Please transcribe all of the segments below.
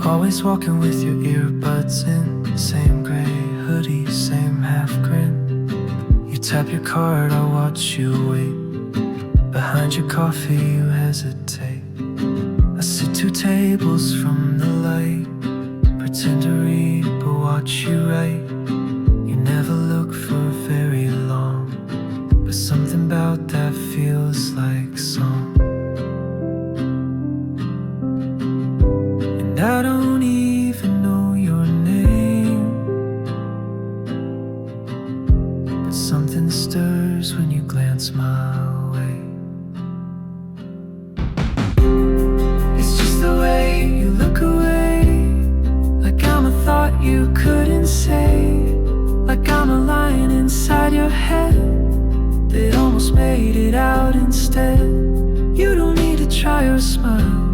Always walking with your earbuds in, same gray hoodie, same half grin. You tap your card, I watch you wait. Behind your coffee you hesitate. I sit 2 tables from the light, pretend to read but watch you write. You never look for very long, but something about that feels like song. And I don't even know your name, but something stirs when you glance my way. It's just the way you look away, like I'm a thought you couldn't say, like I'm a line inside your head that almost made it out instead. You don't need to try or smile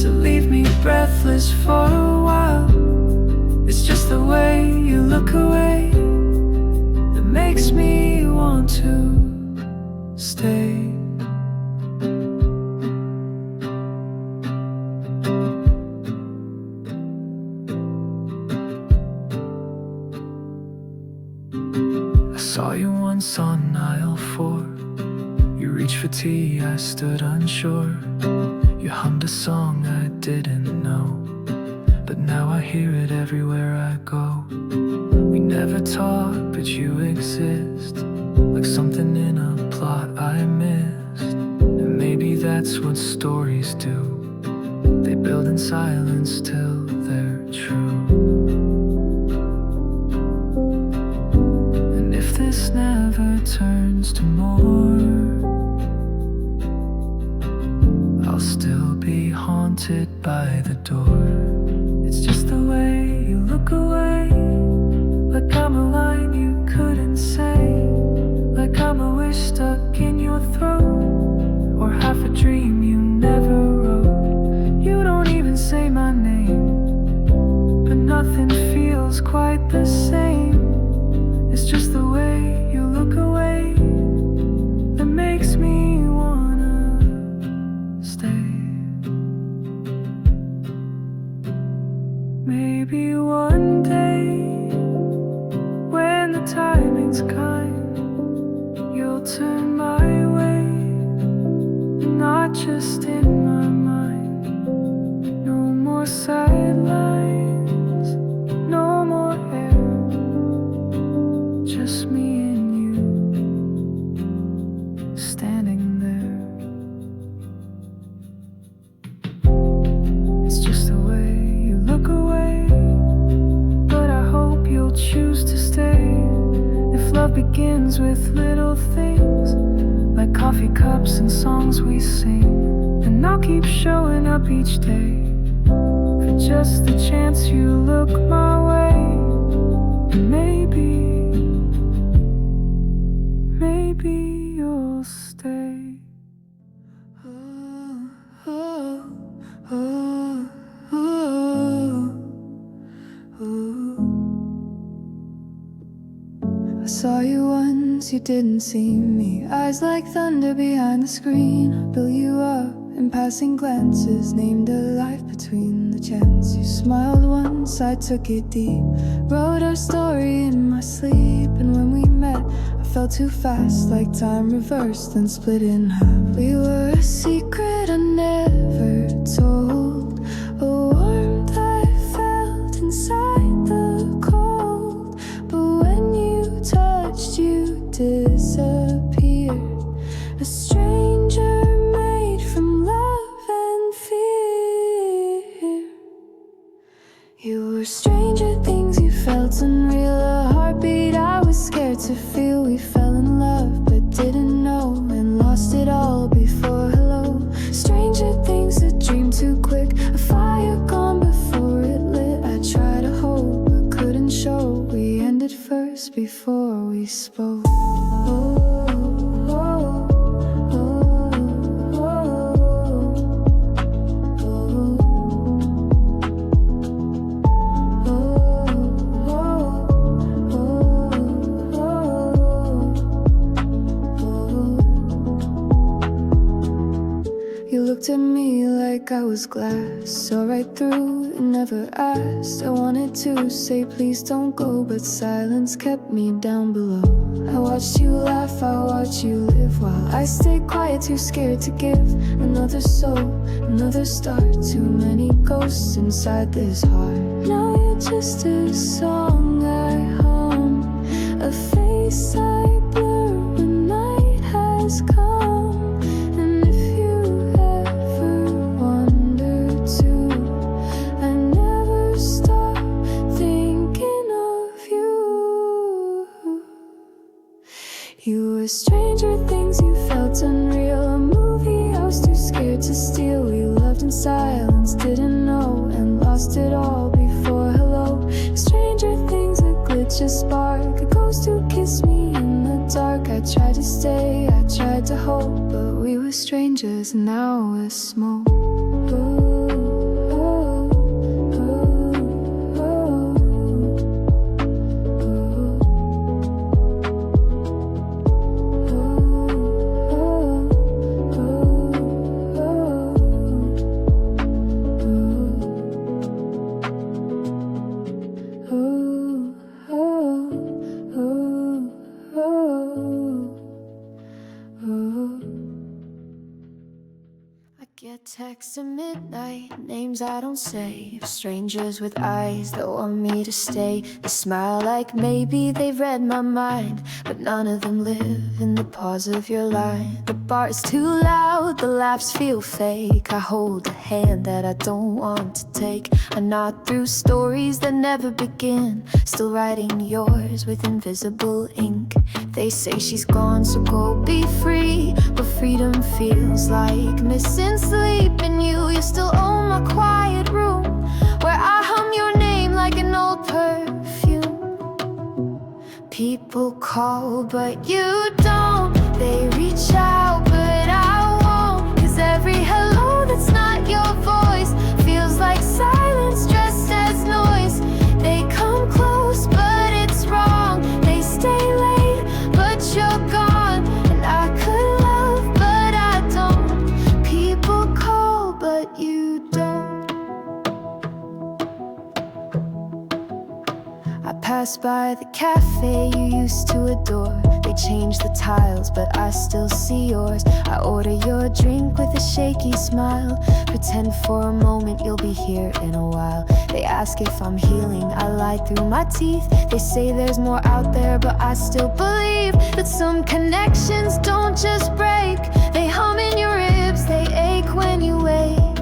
to leave me breathless for a while. It's just the way you look away that makes me want to stay. I saw you once on aisle 4. You reached for tea, I stood unsure. You hummed a song I didn't know, but now I hear it everywhere I go. We never talk, but you exist, like something in a plot I missed. And maybe that's what stories do, they build in silence till they're true. And if this never turns to more, I'll still be haunted by the door. It's just the way you look away, like I'm a line you couldn't say, like I'm a wish stuck in your throat, or half a dream you never wrote. You don't even say my name, but nothing feels quite the same. It's just the way you look away that makes me wanna stay. Maybe one day, when the timing's kind, you'll turn my way, not just in my mind. No more sidelines, no more air, just me and you, standing there. It's just the way you look away, but I hope you'll choose to stay. If love begins with little things, like coffee cups and songs we sing, then I'll keep showing up each day for just the chance you look my way. And maybe you'll stay. I saw you once, you didn't see me. Eyes like thunder behind the screen. I built you up in passing glances, named a life between the chance. You smiled once, I took it deep, wrote our story in my sleep. And when we met, I felt too fast, like time reversed and split in half. We were a secret I never told, a warmth I felt inside the cold. But when you touched, you disappeared, a stranger made from love and fear. You were stranger things, you felt unreal, a heartbeat I was scared to feel. We fell in love but didn't know, and lost it all before hello. Stranger things, a dream too quick, a fire gone before it lit. I tried to hold but couldn't show, we ended first before we spoke. like I was glass. Saw right through and never asked. I wanted to say please don't go, but silence kept me down below. I watched you laugh, I watched you live, while I stayed quiet, too scared to give another soul, another start. Too many ghosts inside this heart. Now you're just a song I hum, a face I blur when night has come. And if you ever wonder too, I never stop thinking of you. You were stranger things, you felt unreal. A movie I was too scared to steal. We loved in silence, didn't know, and lost it all before hello. Stranger things, a glitch, a spark, a ghost who kissed me in the dark. I tried to stay, I tried to hope, but we were strangers and now we're smoke. Get texts at midnight, names I don't say, strangers with eyes that want me to stay. They smile like maybe they've read my mind, but none of them live in the pause of your line. The bar's too loud, the laughs feel fake. I hold a hand that I don't want to take. I nod through stories that never begin, still writing yours with invisible ink. They say she's gone, so go be free, but freedom feels like missing sleep. And you still own my quiet room, where I hum your name like an old perfume. People call, but you don't. They reach out, but I won't. 'Cause every hello that's not your voice feels like silence dressed as noise. They come close, but it's wrong. They stay late, but you're gone. And I could love, but I don't. People call, but you don't. I pass by the cafe you used to adore. They changed the tiles, but I still see yours. I order your drink with a shaky smile, pretend for a moment you'll be here in a while. They ask if I'm healing, I lie through my teeth. They say there's more out there, but I still believe that some connections don't just break. They hum in your ribs, they ache when you wake.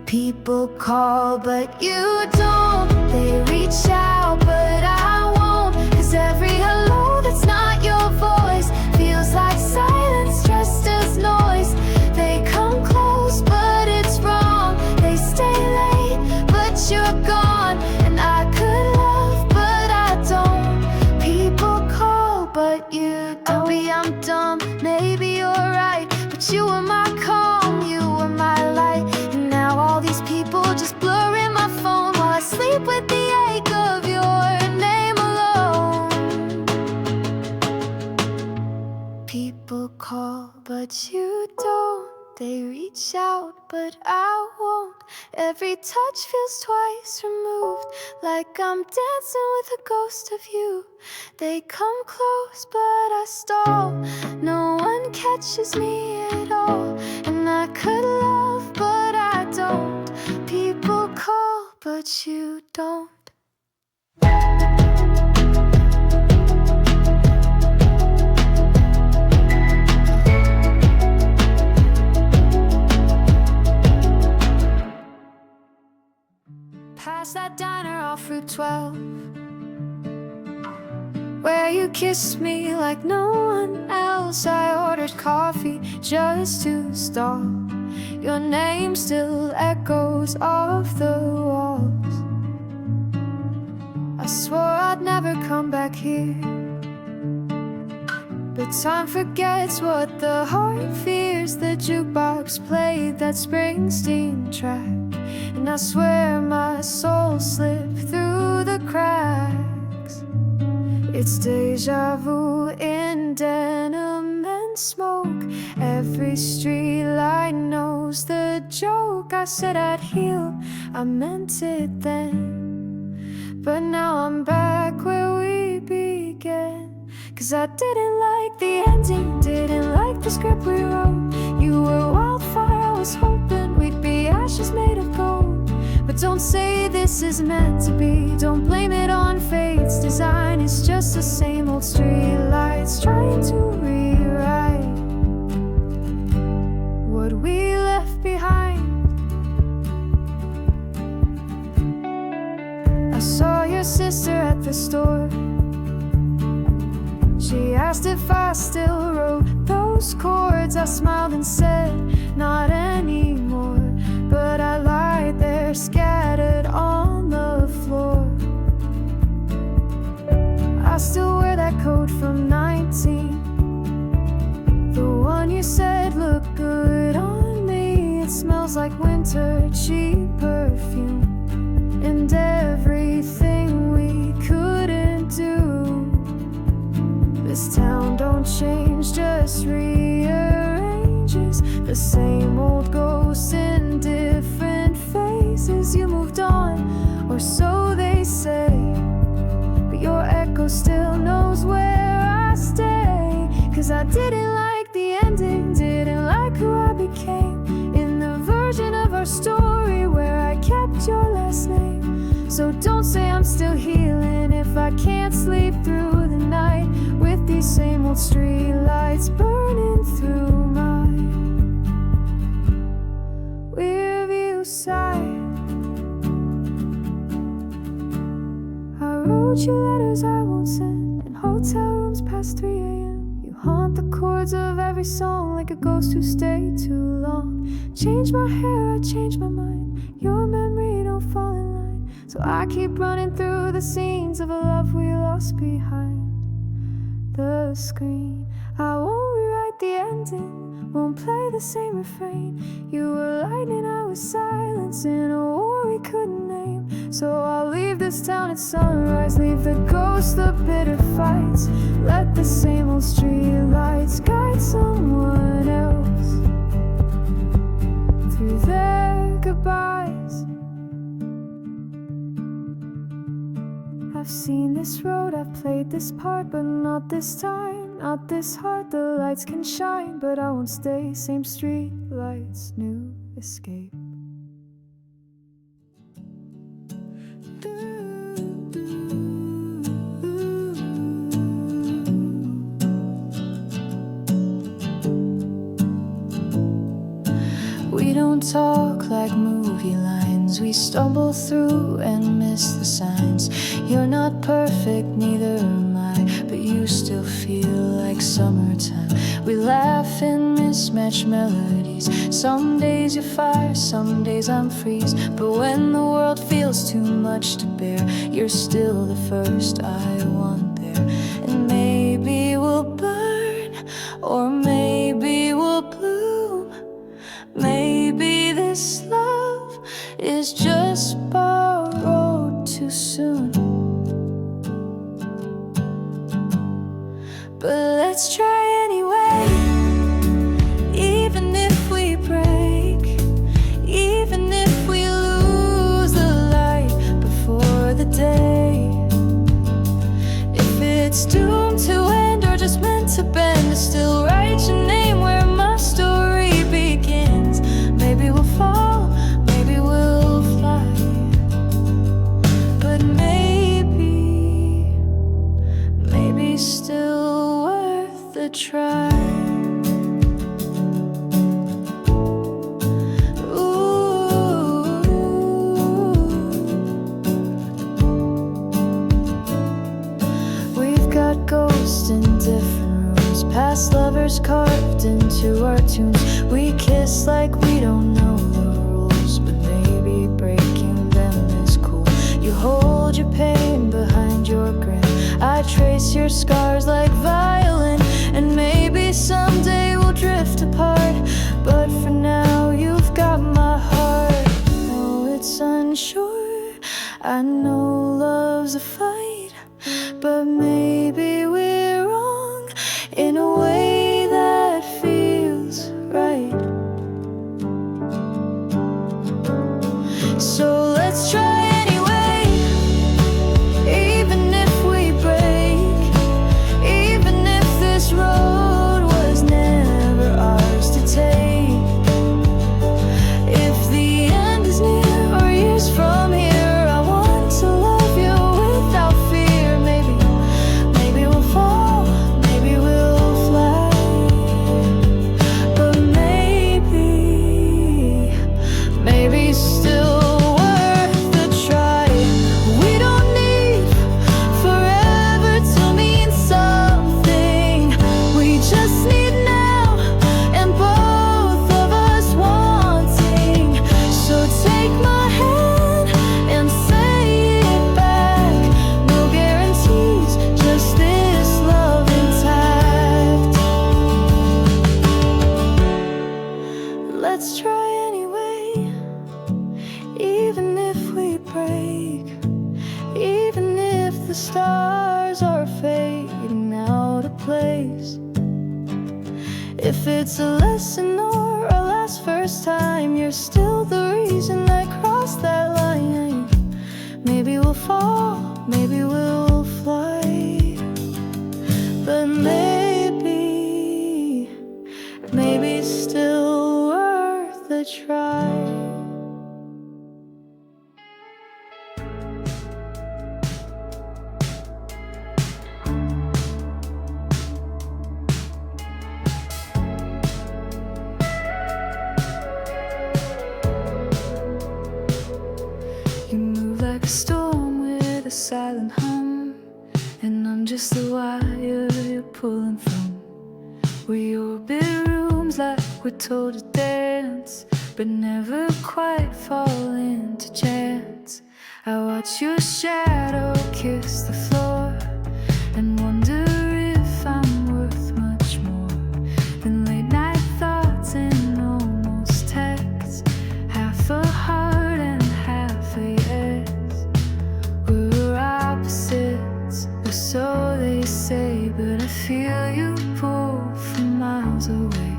People call, but you don't. They reach out, but I won't. 'Cause every hello that's not your voice feels like silence dressed as noise. They come close, but it's wrong. They stay late, but you're gone. And I could love, but I don't. People call, but you don't. Maybe I'm dumb, maybe you're right, but you were my calm, you were my light. And now all these people just blur in my phone while I sleep with the ache of your name alone. People call, but you don't. They reach out, but I won't. Every touch feels twice removed, like I'm dancing with a ghost of you. They come close, but I stall. No one catches me at all. And I could love, but I don't. People call, but you don't. Past that diner off Route 12, where you kissed me like no one else. I ordered coffee just to stall. Your name still echoes off the walls. I swore I'd never come back here, but time forgets what the heart fears. The jukebox played that Springsteen track, and I swear my soul slipped through the cracks. It's deja vu in denim and smoke. Every streetlight knows knows the joke. I said I'd heal, I meant it then, but now I'm back where we began. 'Cause I didn't like the ending, didn't like the script we wrote. You were wildfire, I was hoping we'd be ashes made of gold. But don't say this is meant to be, don't blame it on fate's design. It's just the same old streetlights trying to rewrite what we left behind. I saw your sister at the store. She asked if I still wrote those chords. I smiled and said, not anymore. But I lied there, scattered on the floor. I still wear that coat from 19, the one you said looked good on me. It smells like winter, cheap perfume, and everything we couldn't do. This town don't change, just rearranges the same old ghosts in different faces. You moved on, or so they say, but your echo still knows where I stay. 'Cause I didn't like the ending, didn't like who I became in the version of our story where I kept your last name. So don't say I'm still healing if I can't sleep through the night with these same old streetlights burning through my rearview side. I wrote you letters I won't send in hotel rooms past 3 a.m. You haunt the chords of every song like a ghost who stayed too long. Change my hair, I change my mind, your memory don't fall in line. So I keep running through the scenes of a love we lost behind the screen. I won't rewrite the ending, won't play the same refrain. You were lightning, I was silence in a war we couldn't name. So I'll leave this town at sunrise, leave the ghosts, the bitter fights. Let the same old streetlights guide someone else through their goodbyes. I've seen this road, I've played this part, but not this time, not this hard. The lights can shine, but I won't stay. Same street lights, new escape. We don't talk like movie lines, we stumble through and miss the signs. You're not perfect, neither am I, but you still feel like summertime. We laugh in mismatched melodies. Some days you're fire, some days I'm freeze. But when the world feels too much to bear, you're still the first I want there. And maybe we'll burn, or maybe we'll bloom. Maybe this love is just borrowed too soon. But let's try anyway. Even if we break, even if we lose the light before the day, if it's doomed to end or just meant to bend, to still write your name where my story begins. Maybe we'll fall, maybe we'll fly, but maybe still worth the try. We've got ghosts in different rooms, past lovers carved into our tunes. We kiss like we don't know the rules, but maybe breaking them is cool. You hold your pain behind your grin, I trace your scars like violin. And maybe someday we'll drift apart, but for now you've got my heart. No, it's unsure, I know love's a fight, but maybe we're wrong in a way that feels right. So let's try anyway, even if we break, even if this road was never ours to take. If the end is near or years from here, I want to love you without fear. Maybe we'll fall, maybe we'll fly, but maybe still worth the try. We don't need forever to mean something. We just need now, and both of us wanting. So take my hand and say it back. No guarantees, just this love intact. Let's try anyway, even if we break, even if the stars are fading out of place. If it's a lesson or a last first time, you're still the reason I crossed that line. Maybe we'll fall, maybe we'll fly, but maybe still worth a try. You move like a storm with a silent hum, and I'm just the wire you're pulling from. We orbit rooms like we're told to dance, but never quite fall into chance. I watch your shadow kiss the floor and wonder if I'm worth much more than late night thoughts and almost texts. Half a heart and half a yes. We're opposites, or so they say, but I feel you pull from miles away.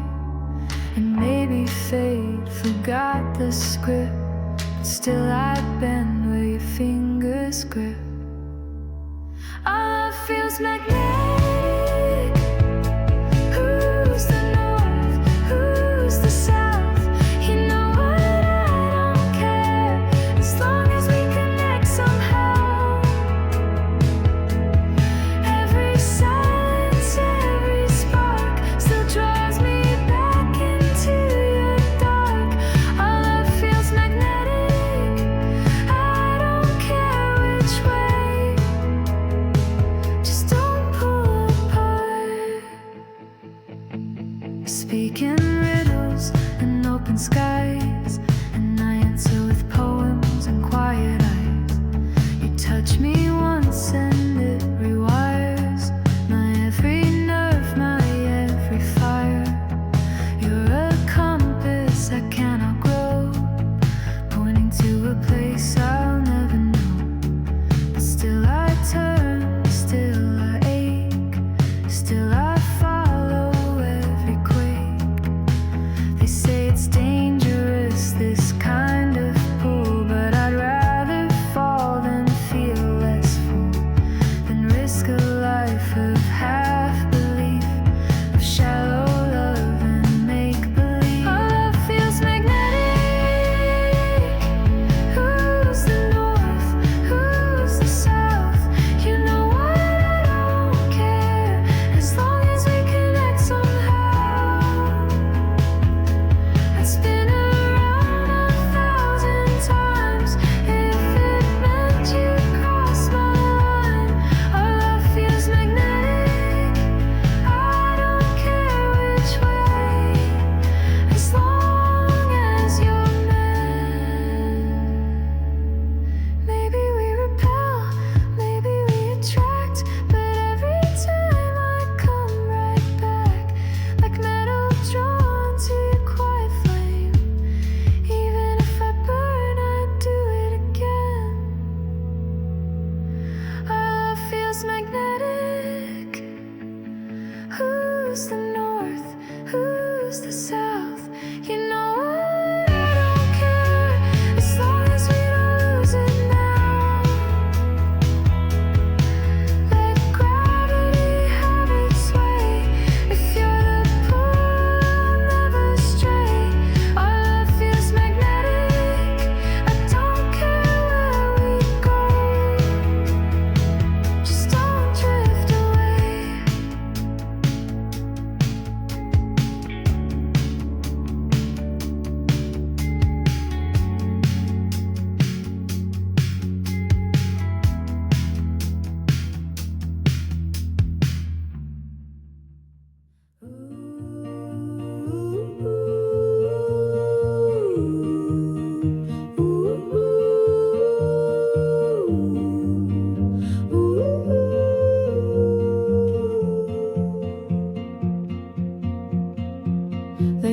And maybe fate forgot the script, but still I bend where your fingers grip. Our love feels magnetic. Who's the north? Who's the south? You know what, I don't care, as long as we connect somehow. Every silence, every spark still draws me back into your dark. Our love feels magnetic. I don't care which way, just don't pull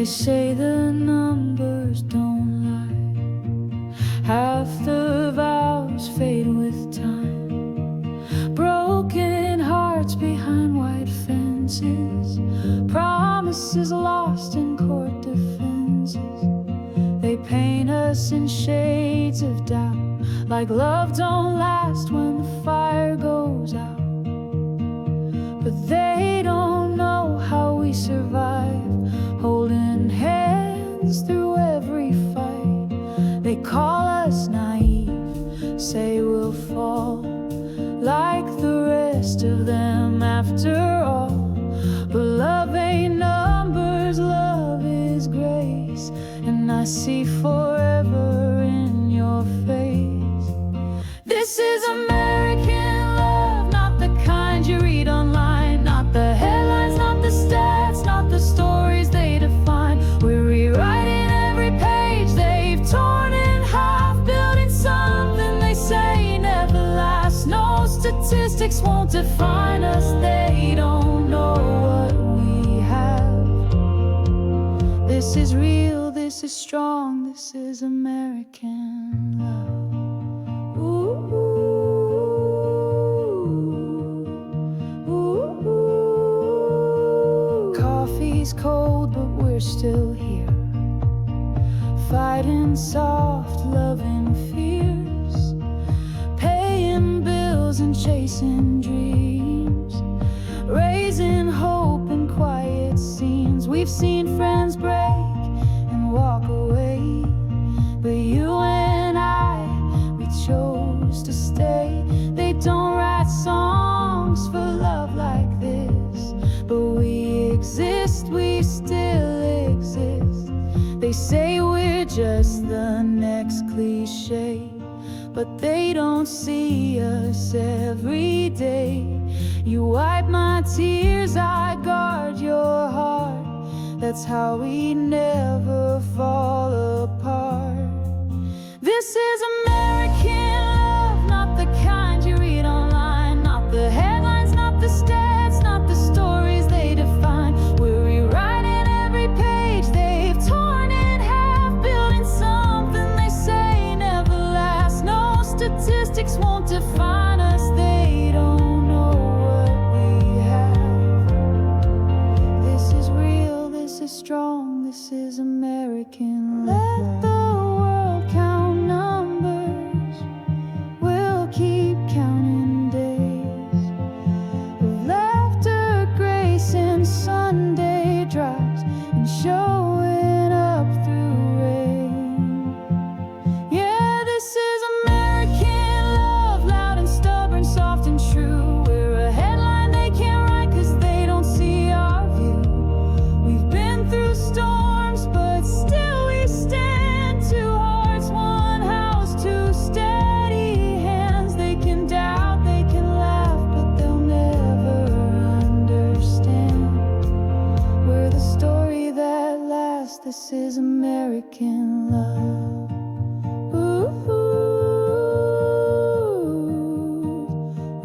say the numbers don't lie. Half the vows fade with time. Broken hearts behind white fences. Promises lost in court defenses. They paint us in shades of doubt, like love don't last when the fire goes out. But they don't know how we survive, holding hands through every fight. They call us naive, say we'll fall like the rest of them after all. But love ain't numbers, love is grace, and I see forever in your face. This is American love, not the kind you read online, not the headlines, not the stats, not the stories they define. We're rewriting every page they've torn in half, building something they say never lasts. No statistics won't define us, they don't know what we have. This is real, this is strong, this is American love. Ooh, ooh, ooh. Coffee's cold, but we're still here, fighting soft, loving fears, paying bills and chasing dreams, raising hope in quiet scenes. We've seen friends break and walk away, but you and I, we chose to stay. They don't write songs for love like this, but we exist, we still exist. They say we're just the next cliche, but they don't see us every day. You wipe my tears, I guard your heart. That's how we never fall apart. This is American love, not the kind you read online, not the headlines, not the stats, not the stories they define. We're rewriting every page they've torn in half, building something they say never lasts. No statistics won't define us, they don't know what we have. This is real, this is strong, this is American love. Let the world count numbers, we'll keep counting days of laughter, grace, and Sunday drives, and showing up through rain. Yeah, this is American love, loud and stubborn, soft and true. We're a headline they can't write 'cause they don't see our view. We've been through storms, but still we stand. Two hearts, one house, two steady hands. They can doubt, they can laugh, but they'll never understand. We're the story that lasts, this is American love. Ooh, ooh,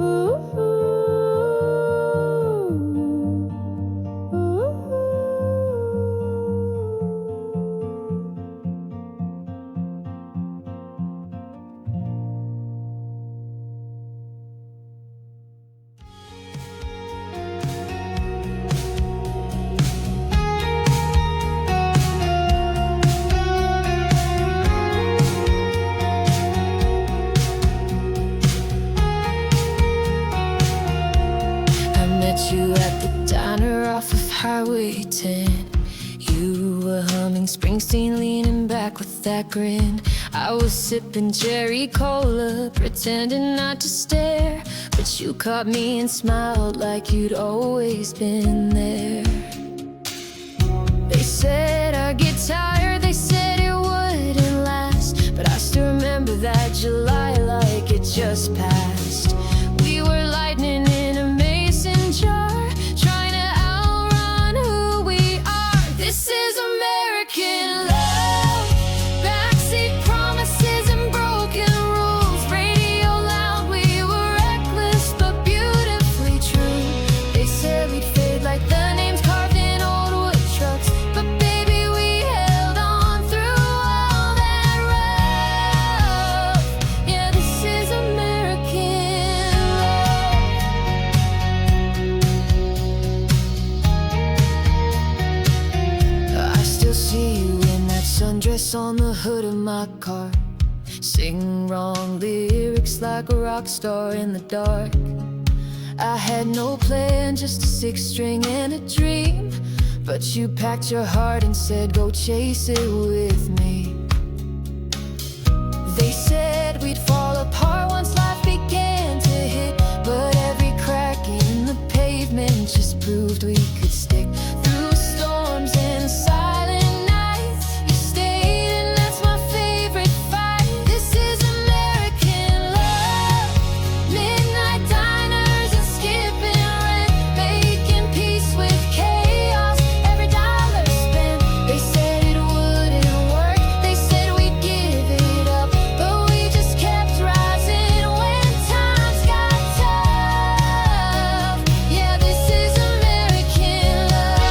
ooh, ooh, ooh. I met you at the diner off of Highway 10. You were humming Springsteen, leaning back with that grin. I was sipping cherry cola, pretending not to stare, but you caught me and smiled like you'd always been there. They said I'd get tired, they said it wouldn't last, but I still remember that July like it just passed. We were lightning in a mason jar, trying to outrun who we are. This is American love, backseat promises and broken rules. Radio loud, we were reckless but beautifully true. They said we'd fade like the names carved in old wood trucks, but baby we Sing wrong lyrics like a rock star in the dark. I had no plan, just a six-string and a dream. But you packed your heart and said, go chase it with me. They said we'd fall apart once life began to hit, but every crack in the pavement just proved we could stick. Through storms and silent nights, you stayed, and that's my favorite fight. This is American love. Midnight diners and skipping rent, making peace with chaos, every dollar spent. They said it wouldn't work, they said we'd give it up, but we just kept rising when times got tough. Yeah, this is American love.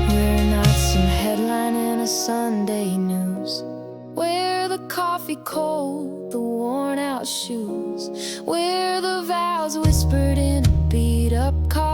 We're not some headline in a Sunday news. We're the coffee cold, the worn out shoes. We're the vows whispered in a beat up car.